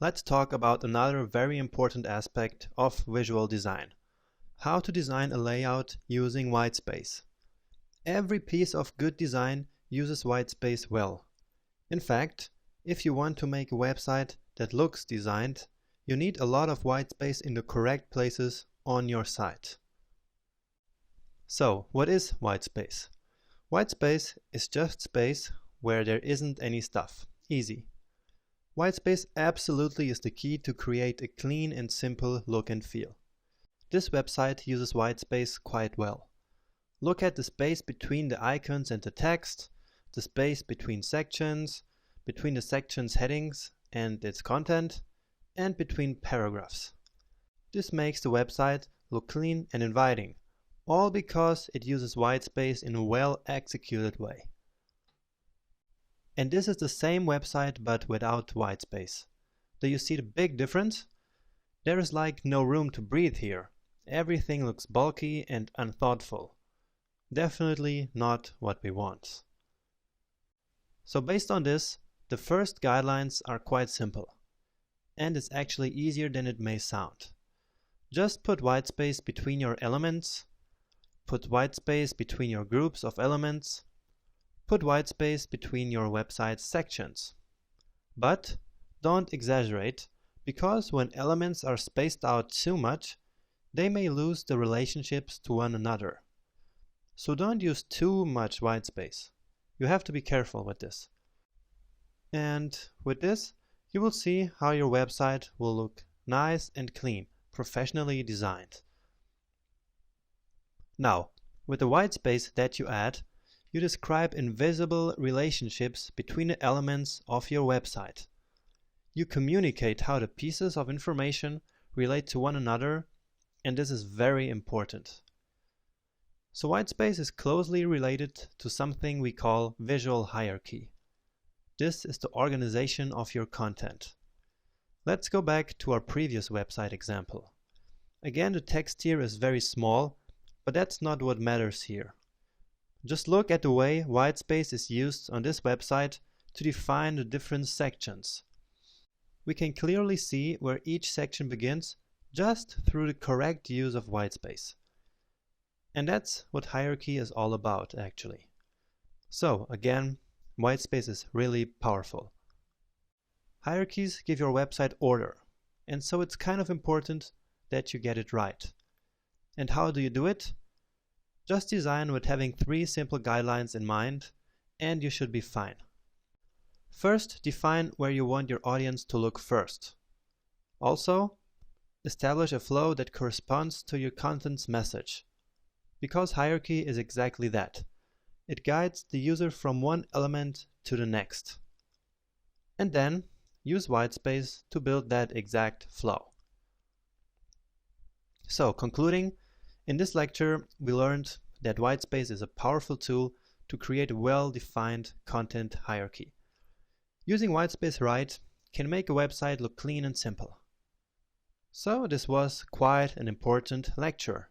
Let's talk about another very important aspect of visual design. How to design a layout using whitespace. Every piece of good design uses whitespace well. In fact, if you want to make a website that looks designed, you need a lot of whitespace in the correct places on your site. So, what is whitespace? Whitespace is just space where there isn't any stuff. Easy. Whitespace absolutely is the key to create a clean and simple look and feel. This website uses whitespace quite well. Look at the space between the icons and the text, the space between sections, between the section's headings and its content, and between paragraphs. This makes the website look clean and inviting, all because it uses whitespace in a well-executed way. And this is the same website but without whitespace. Do you see the big difference? There is like no room to breathe here. Everything looks bulky and unthoughtful. Definitely not what we want. So based on this, the first guidelines are quite simple. And it's actually easier than it may sound. Just put whitespace between your elements, put whitespace between your groups of elements, put whitespace between your website's sections. But don't exaggerate, because when elements are spaced out too much, they may lose the relationships to one another. So don't use too much whitespace. You have to be careful with this. And with this, you will see how your website will look nice and clean, professionally designed. Now, with the whitespace that you add, you describe invisible relationships between the elements of your website. You communicate how the pieces of information relate to one another, and this is very important. So whitespace is closely related to something we call visual hierarchy. This is the organization of your content. Let's go back to our previous website example. Again, the text here is very small, but that's not what matters here. Just look at the way whitespace is used on this website to define the different sections. We can clearly see where each section begins just through the correct use of whitespace. And that's what hierarchy is all about, actually. So, again, whitespace is really powerful. Hierarchies give your website order, and so it's kind of important that you get it right. And how do you do it? Just design with having 3 simple guidelines in mind, and you should be fine. First, define where you want your audience to look first. Also, establish a flow that corresponds to your content's message. Because hierarchy is exactly that. It guides the user from one element to the next. And then, use whitespace to build that exact flow. So, concluding, in this lecture we learned that whitespace is a powerful tool to create a well-defined content hierarchy. Using whitespace right can make a website look clean and simple. So this was quite an important lecture.